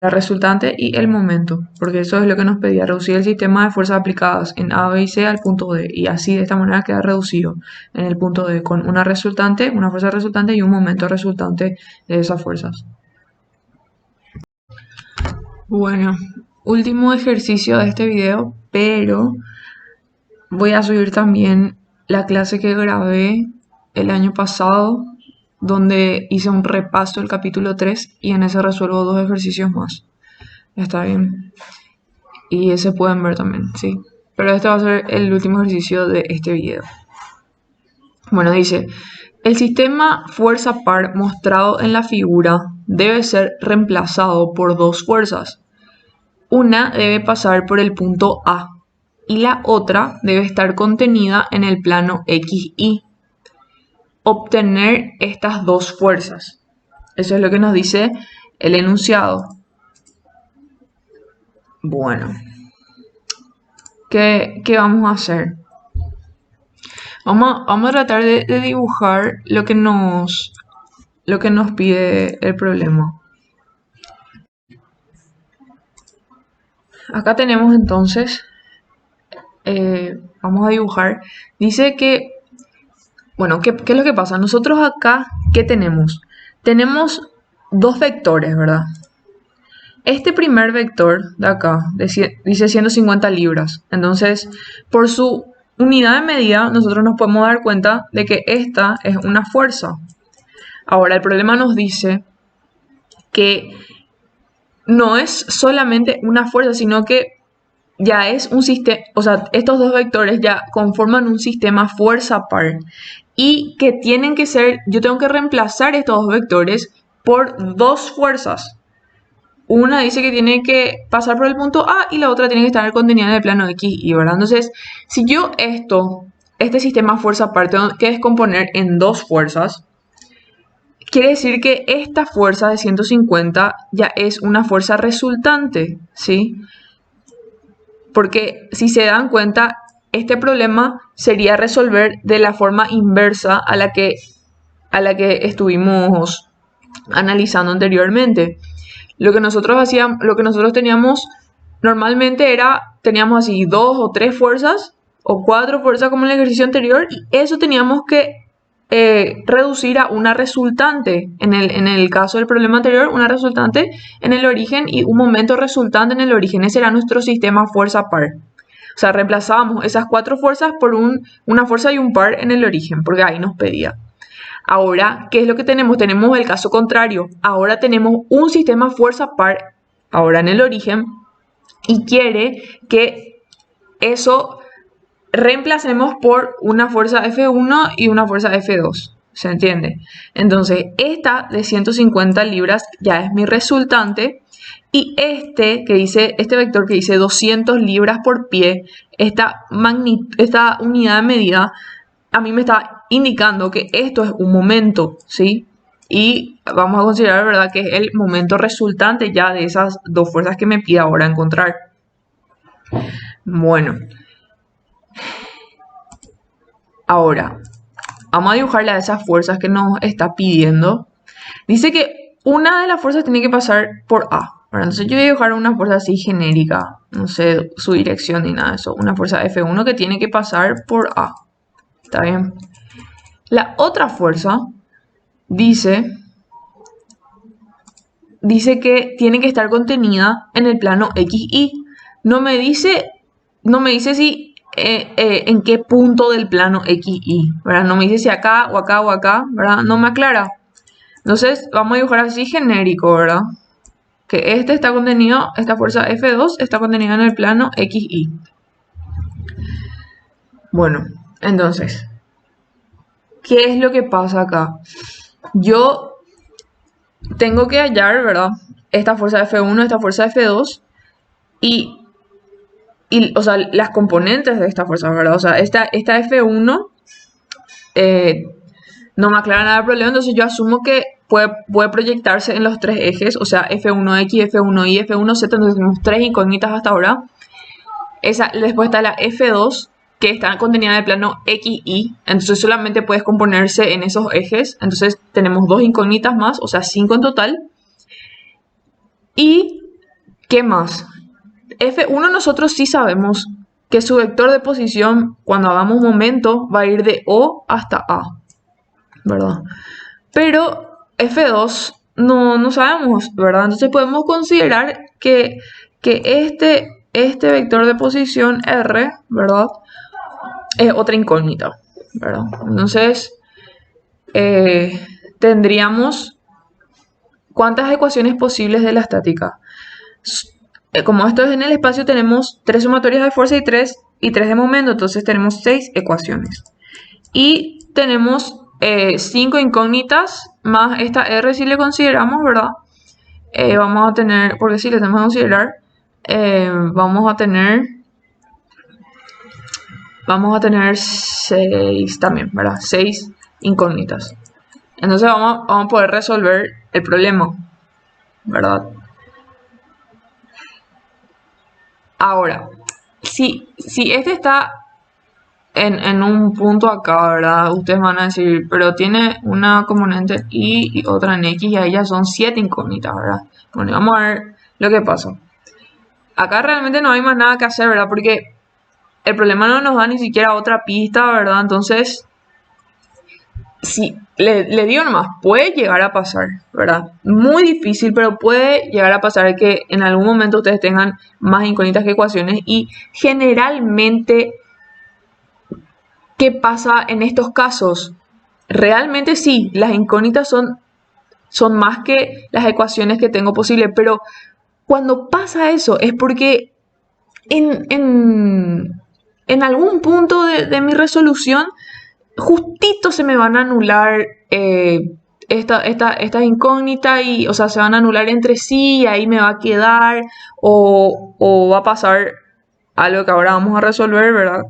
la resultante y el momento, porque eso es lo que nos pedía, reducir el sistema de fuerzas aplicadas en A, B y C al punto D, y así de esta manera queda reducido en el punto D con una resultante, una fuerza resultante y un momento resultante de esas fuerzas. Bueno, último ejercicio de este video, pero voy a subir también la clase que grabé el año pasado, donde hice un repaso del capítulo 3 y en ese resuelvo 2 ejercicios más. Está bien. Y ese pueden ver también, sí. Pero este va a ser el último ejercicio de este video. Bueno, dice, el sistema fuerza par mostrado en la figura debe ser reemplazado por dos fuerzas. Una debe pasar por el punto A y la otra debe estar contenida en el plano XY. Obtener estas dos fuerzas. Eso es lo que nos dice el enunciado. Bueno, ¿qué vamos a hacer? Vamos a tratar de dibujar lo que nos pide el problema. Acá tenemos entonces, vamos a dibujar. Dice que, bueno, ¿qué es lo que pasa? Nosotros acá, ¿qué tenemos? Tenemos dos vectores, ¿verdad? Este primer vector de acá dice 150 libras. Entonces, por su unidad de medida, nosotros nos podemos dar cuenta de que esta es una fuerza. Ahora, el problema nos dice que no es solamente una fuerza, sino que ya es un sistema, o sea, estos dos vectores ya conforman un sistema fuerza par. Y que tienen que ser, yo tengo que reemplazar estos dos vectores por dos fuerzas. Una dice que tiene que pasar por el punto A y la otra tiene que estar contenida en el plano XY, ¿verdad? Entonces, si yo este sistema fuerza par tengo que descomponer en dos fuerzas, quiere decir que esta fuerza de 150 ya es una fuerza resultante, ¿sí? Porque si se dan cuenta, este problema sería resolver de la forma inversa a la que estuvimos analizando anteriormente. Lo que nosotros teníamos normalmente teníamos así 2 o 3 fuerzas o 4 fuerzas como en el ejercicio anterior, y eso teníamos que reducir a una resultante. En el caso del problema anterior, una resultante en el origen y un momento resultante en el origen. Ese era nuestro sistema fuerza par. O sea, reemplazábamos esas 4 fuerzas por una fuerza y un par en el origen, porque ahí nos pedía. Ahora, ¿qué es lo que tenemos? Tenemos el caso contrario. Ahora tenemos un sistema fuerza par, ahora en el origen, y quiere que eso reemplacemos por una fuerza F1 y una fuerza F2. ¿Se entiende? Entonces, esta de 150 libras ya es mi resultante. Y este vector que dice 200 libras por pie, esta unidad de medida, a mí me está indicando que esto es un momento, ¿sí? Y vamos a considerar, ¿verdad?, que es el momento resultante ya de esas dos fuerzas que me pide ahora encontrar. Bueno. Ahora, vamos a dibujarle a esas fuerzas que nos está pidiendo. Dice que una de las fuerzas tiene que pasar por A. Entonces yo voy a dibujar una fuerza así genérica, no sé su dirección ni nada de eso. Una fuerza F1 que tiene que pasar por A. ¿Está bien? La otra fuerza dice que tiene que estar contenida en el plano XY. No me dice si en qué punto del plano XY, ¿verdad? No me dice si acá o acá o acá, ¿verdad? No me aclara. Entonces vamos a dibujar así genérico, ¿verdad? Que esta fuerza F2 está contenida en el plano XY. Bueno, entonces, ¿qué es lo que pasa acá? Yo tengo que hallar, ¿verdad?, esta fuerza F1, esta fuerza F2 y o sea, las componentes de esta fuerza, ¿verdad? O sea, esta F1 no me aclara nada del problema, entonces yo asumo que puede proyectarse en los tres ejes, o sea, F1X, F1Y, F1Z, entonces tenemos tres incógnitas hasta ahora. Después está la F2, que está contenida en el plano XY, entonces solamente puede componerse en esos ejes, entonces tenemos dos incógnitas más, o sea, 5 en total. Y ¿Qué más? F1 nosotros sí sabemos que su vector de posición cuando hagamos momento va a ir de O hasta A, ¿verdad? Pero F2 no sabemos, ¿verdad? Entonces podemos considerar que este vector de posición R, ¿verdad? Es otra incógnita, ¿verdad? Entonces tendríamos ¿cuántas ecuaciones posibles de la estática? Como esto es en el espacio, tenemos 3 sumatorias de fuerza y 3 de momento, entonces tenemos 6 ecuaciones. Y tenemos 5 incógnitas más esta R si le consideramos, ¿verdad? Vamos a tener, porque si le tenemos que considerar, vamos a tener 6 también, ¿verdad? 6 incógnitas. Entonces vamos a poder resolver el problema, ¿verdad? Ahora, si este está en un punto acá, ¿verdad? Ustedes van a decir, pero tiene una componente y otra en X y ahí ya son 7 incógnitas, ¿verdad? Bueno, vamos a ver lo que pasa. Acá realmente no hay más nada que hacer, ¿verdad? Porque el problema no nos da ni siquiera otra pista, ¿verdad? Entonces, si le digo nomás, puede llegar a pasar, ¿verdad? Muy difícil, pero puede llegar a pasar que en algún momento ustedes tengan más incógnitas que ecuaciones y generalmente, ¿qué pasa en estos casos? Realmente sí, las incógnitas son más que las ecuaciones que tengo posible, pero cuando pasa eso es porque en algún punto de mi resolución justito se me van a anular estas incógnitas y, o sea, se van a anular entre sí y ahí me va a quedar o va a pasar algo que ahora vamos a resolver, ¿verdad?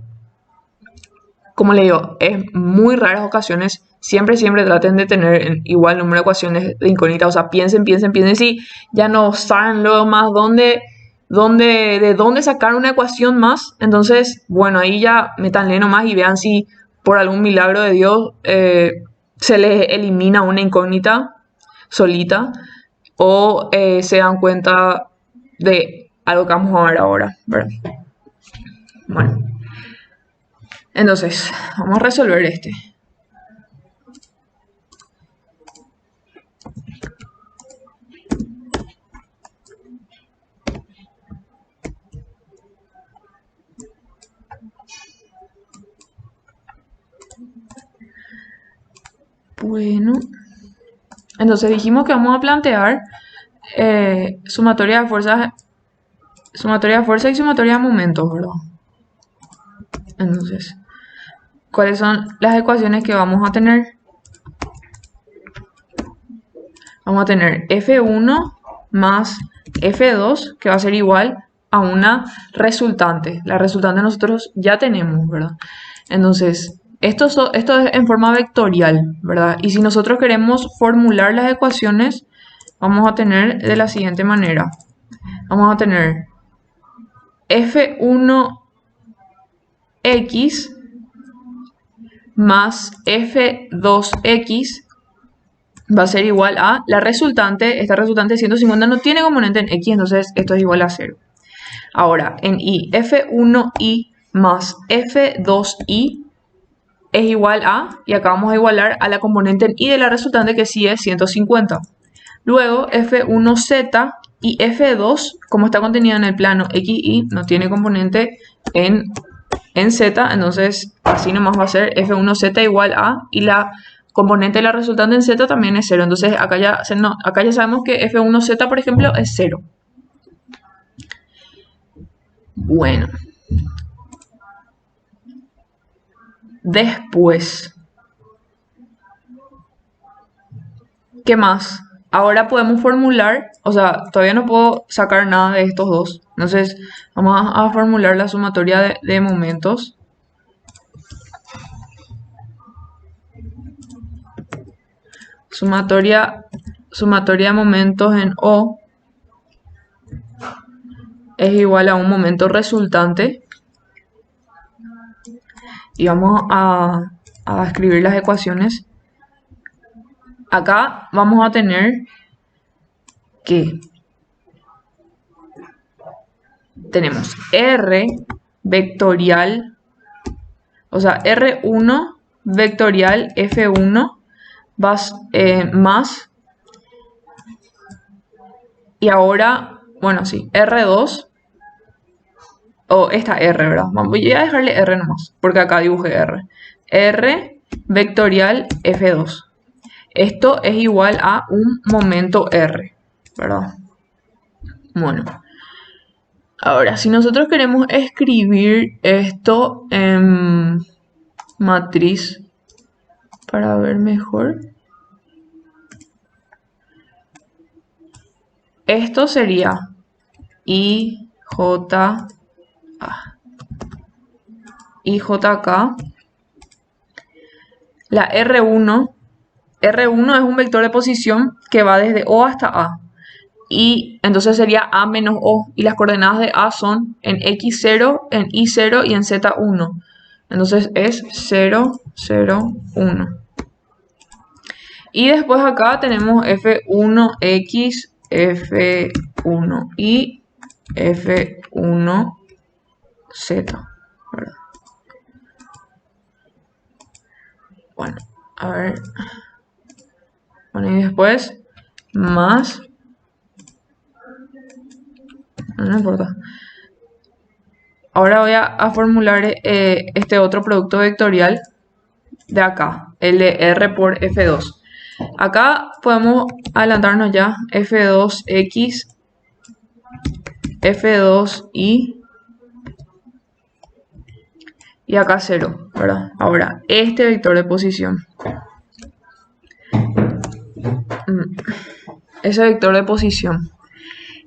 Como le digo, es muy raras ocasiones. Siempre traten de tener igual número de ecuaciones de incógnitas. O sea, piensen si ya no saben luego más de dónde sacar una ecuación más. Entonces, bueno, ahí ya métanle nomás y vean si por algún milagro de Dios se les elimina una incógnita solita o se dan cuenta de algo que vamos a ver ahora, ¿verdad? Bueno, entonces, vamos a resolver este. Bueno, entonces dijimos que vamos a plantear sumatoria de fuerza y sumatoria de momentos, ¿verdad? Entonces, ¿cuáles son las ecuaciones que vamos a tener? Vamos a tener F1 más F2, que va a ser igual a una resultante. La resultante nosotros ya tenemos, ¿verdad? Entonces, esto es en forma vectorial, ¿verdad? Y si nosotros queremos formular las ecuaciones, vamos a tener de la siguiente manera. Vamos a tener F1x más F2x va a ser igual a la resultante. Esta resultante de 150 no tiene componente en x, entonces esto es igual a 0. Ahora, en y, F1y más F2y es igual a, y acá vamos a igualar a la componente en y de la resultante que sí es 150. Luego, F1z y F2, como está contenida en el plano x y, no tiene componente en z, entonces así nomás va a ser F1z igual a, y la componente de la resultante en z también es 0. Entonces acá ya sabemos que F1z, por ejemplo, es 0. Bueno. Después, ¿qué más? Ahora podemos formular, o sea, todavía no puedo sacar nada de estos dos. Entonces, vamos a formular la sumatoria de momentos. Sumatoria de momentos en O es igual a un momento resultante. Y vamos a escribir las ecuaciones. Acá vamos a tener que tenemos R vectorial, o sea, R1 vectorial F1 más, y ahora, bueno, sí, R2, o esta R, ¿verdad? Voy a dejarle R nomás, porque acá dibujé R. R vectorial F2. Esto es igual a un momento R, ¿verdad? Bueno. Ahora, si nosotros queremos escribir esto en matriz para ver mejor, esto sería IJK. La R1 es un vector de posición que va desde O hasta A. Y entonces sería A menos O. Y las coordenadas de A son en X0, en Y0 y en Z1. Entonces es 0, 0, 1. Y después acá tenemos F1X, F1Y, F1Z. ¿Verdad? Bueno, a ver. Bueno, y después más. No importa. Ahora voy a formular este otro producto vectorial de acá, el de R por F2. Acá podemos adelantarnos ya, F2X, F2Y y acá 0, ¿verdad? Ahora, este vector de posición. Ese vector de posición.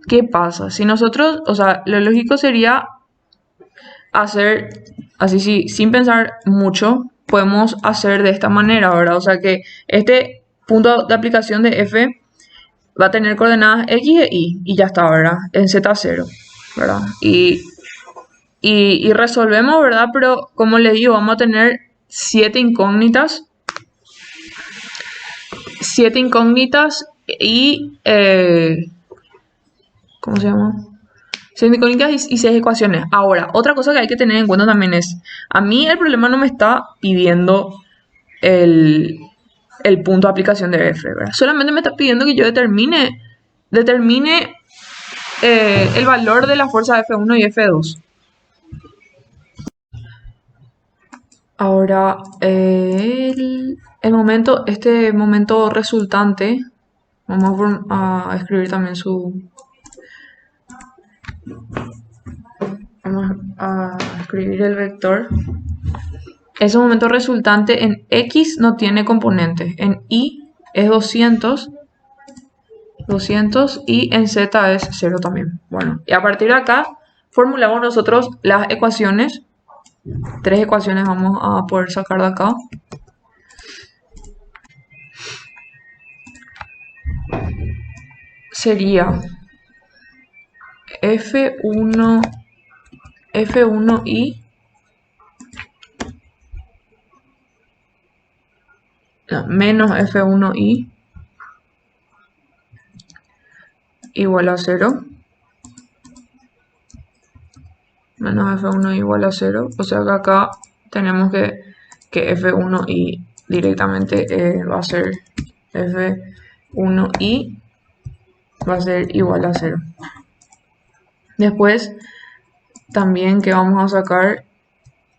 ¿Qué pasa? Si nosotros, o sea, lo lógico sería hacer así, sí, sin pensar mucho, podemos hacer de esta manera, ¿verdad? O sea que este punto de aplicación de F va a tener coordenadas X e Y y ya está, ¿verdad? En Z0, ¿verdad? Y resolvemos, ¿verdad? Pero como les digo, vamos a tener 7 incógnitas. 7 incógnitas y... ¿cómo se llama? 6 incógnitas y 6 ecuaciones. Ahora, otra cosa que hay que tener en cuenta también es, a mí el problema no me está pidiendo el punto de aplicación de F, ¿verdad? Solamente me está pidiendo que yo determine el valor de la fuerza F1 y F2. Ahora, este momento resultante, vamos a escribir también vamos a escribir el vector. Ese momento resultante en X no tiene componentes, en Y es 200 y en Z es 0 también. Bueno, y a partir de acá formulamos nosotros las ecuaciones. 3 ecuaciones vamos a poder sacar de acá. Sería F1Y menos F1Y igual a 0. Menos F1 igual a 0. O sea que acá tenemos que F1Y directamente va a ser F1Y va a ser igual a 0. Después también que vamos a sacar...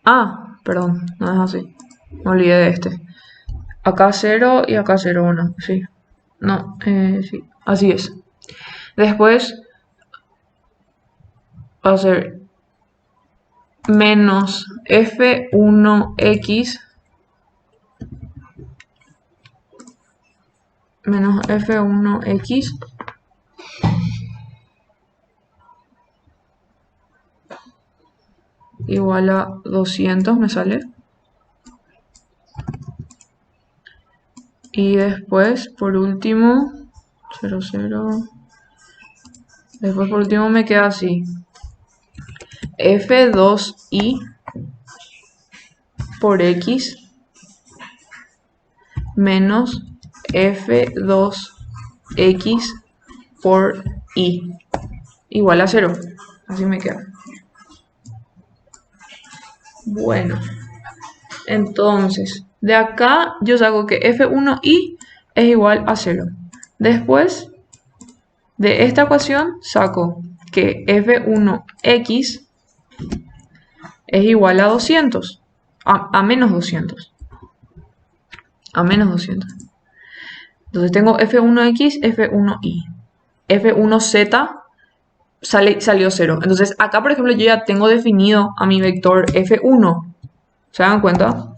Ah, perdón, no es así. Me olvidé de este. Acá 0 y acá 0, 1. Sí. No, sí. Así es. Después va a ser menos F1X menos F1X igual a 200 me sale. Y después, por último, 0, 0. Después, por último, me queda así. F2Y por X menos F2X por Y igual a 0. Así me queda. Bueno, entonces, de acá yo saco que f1i es igual a 0. Después de esta ecuación saco que f1x es igual a 200, a menos 200. A menos 200. Entonces tengo f1x, f1y. f1z salió 0. Entonces acá, por ejemplo, yo ya tengo definido a mi vector f1. ¿Se dan cuenta?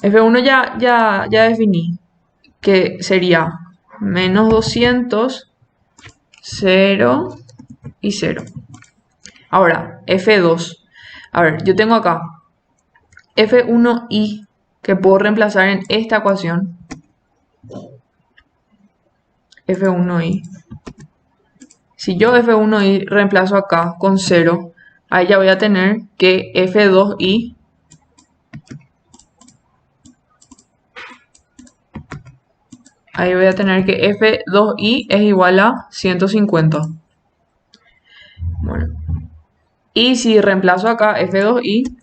f1 ya definí que sería menos 200, 0 y 0. Ahora, f2. A ver, yo tengo acá f1y que puedo reemplazar en esta ecuación. f1y. Si yo f1y reemplazo acá con 0, ahí ya voy a tener que f2y ahí voy a tener que f2y es igual a 150. Bueno. Y si reemplazo acá f2y,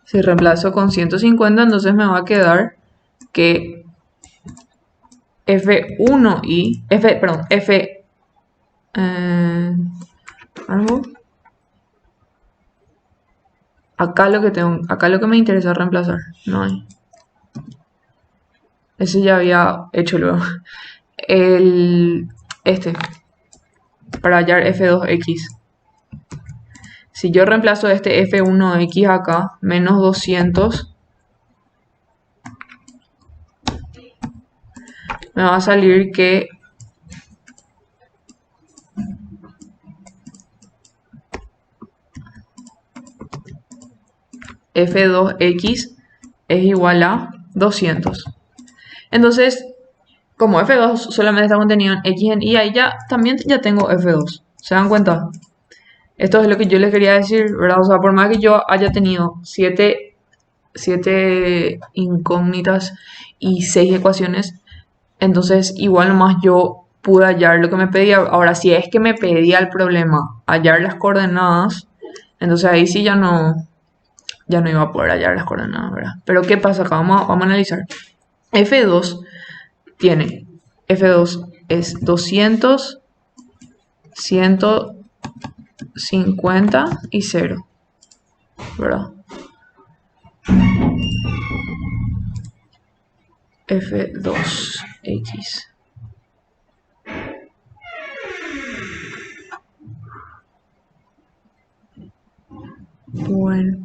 si reemplazo con 150, entonces me va a quedar que f1y, algo. Acá lo que me interesa reemplazar, no hay. Ese ya había hecho luego. Para hallar f2x. Si yo reemplazo este f1x acá, menos 200, me va a salir que f2x es igual a 200. Entonces, como f2 solamente está contenido en x en y, ahí también ya tengo f2. ¿Se dan cuenta? Esto es lo que yo les quería decir, ¿verdad? O sea, por más que yo haya tenido 7 incógnitas y 6 ecuaciones, entonces igual nomás yo pude hallar lo que me pedía. Ahora, si es que me pedía el problema hallar las coordenadas, entonces ahí sí ya no iba a poder hallar las coordenadas, ¿verdad? Pero ¿qué pasa acá? Vamos a analizar. F2 es 200, 150 y 0, ¿verdad? F2x. Bueno,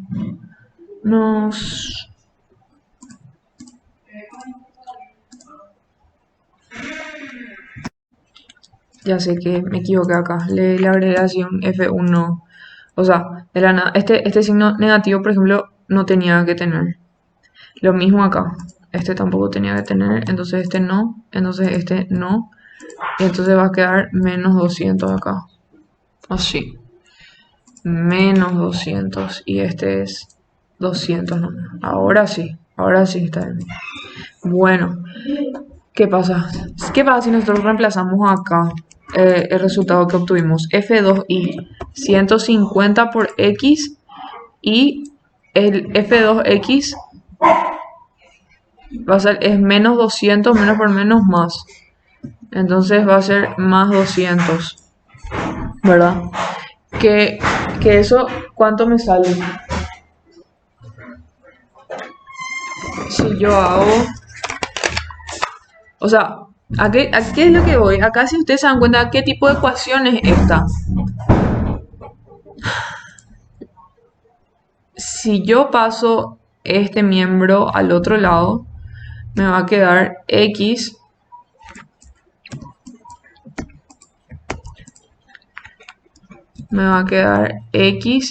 ya sé que me equivoqué acá. La agregación F1. O sea, de la nada. Este signo negativo, por ejemplo, no tenía que tener. Lo mismo acá. Este tampoco tenía que tener. Entonces este no. Entonces este no. Y entonces va a quedar menos 200 acá. Así. Menos 200. Y este es 200 no. Ahora sí. Ahora sí está bien. Bueno. ¿Qué pasa? ¿Qué pasa si nosotros reemplazamos acá el resultado que obtuvimos? F2y 150 por x y el F2x va a ser, es menos 200, menos por menos más. Entonces va a ser más 200, ¿verdad? Que eso, ¿cuánto me sale? Si yo hago... O sea, ¿a qué es lo que voy? Acá si ustedes se dan cuenta, ¿qué tipo de ecuación es esta? Si yo paso este miembro al otro lado, me va a quedar x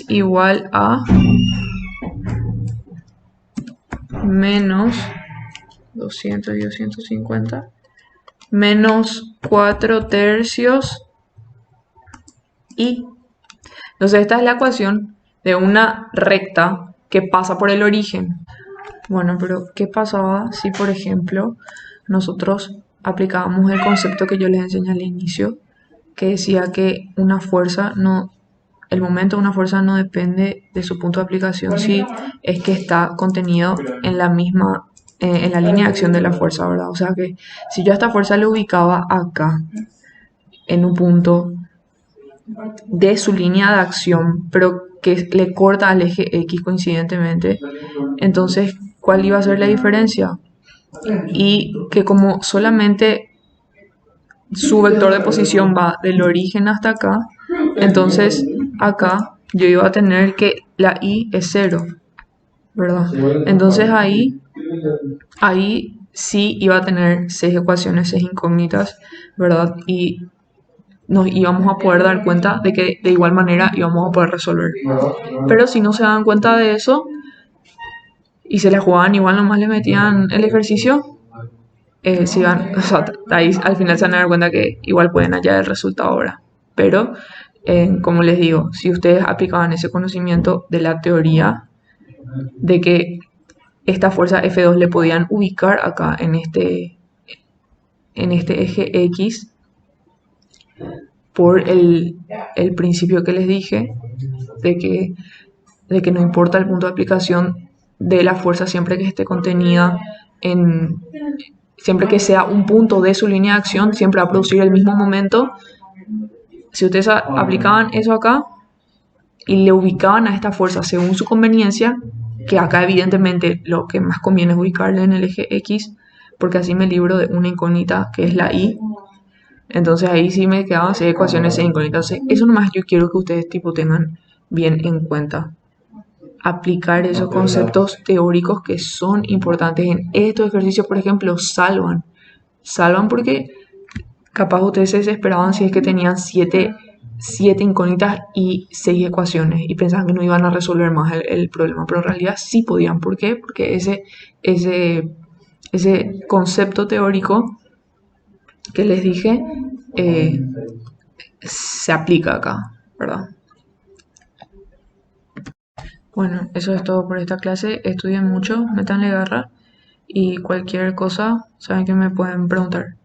igual a menos 200 y 250 menos 4 tercios y... Entonces esta es la ecuación de una recta que pasa por el origen. Bueno, pero ¿qué pasaba si, por ejemplo, nosotros aplicábamos el concepto que yo les enseñé al inicio, que decía que una fuerza no, el momento de una fuerza no depende de su punto de aplicación, si es que está contenido en la misma, en la línea de acción de la fuerza, ¿verdad? O sea que si yo a esta fuerza le ubicaba acá, en un punto de su línea de acción, pero que le corta al eje X coincidentemente, entonces, ¿cuál iba a ser la diferencia? Y que como solamente su vector de posición va del origen hasta acá, entonces acá yo iba a tener que la y es 0, ¿verdad? Entonces ahí sí iba a tener 6 ecuaciones, 6 incógnitas, ¿verdad? Y nos íbamos a poder dar cuenta de que de igual manera íbamos a poder resolver. Pero si no se dan cuenta de eso y se la jugaban igual, nomás le metían el ejercicio, si van, o sea, ahí al final se van a dar cuenta que igual pueden hallar el resultado ahora. Pero, como les digo, si ustedes aplicaban ese conocimiento de la teoría, de que esta fuerza F2 le podían ubicar acá en este eje X, por el principio que les dije, de que no importa el punto de aplicación de la fuerza siempre que esté contenida en, siempre que sea un punto de su línea de acción, siempre va a producir el mismo momento. Si ustedes aplicaban eso acá y le ubicaban a esta fuerza según su conveniencia, que acá evidentemente lo que más conviene es ubicarle en el eje X, porque así me libro de una incógnita que es la y. Entonces ahí sí me quedaban 6 ecuaciones, 6 incógnitas. Entonces, eso nomás yo quiero que ustedes tipo tengan bien en cuenta. Aplicar esos conceptos teóricos que son importantes en estos ejercicios, por ejemplo, salvan. Salvan porque capaz ustedes se desesperaban si es que tenían 7 incógnitas y 6 ecuaciones y pensaban que no iban a resolver más el problema, pero en realidad sí podían. ¿Por qué? Porque ese concepto teórico que les dije se aplica acá, ¿verdad? Bueno, eso es todo por esta clase. Estudien mucho, métanle garra y cualquier cosa, saben que me pueden preguntar.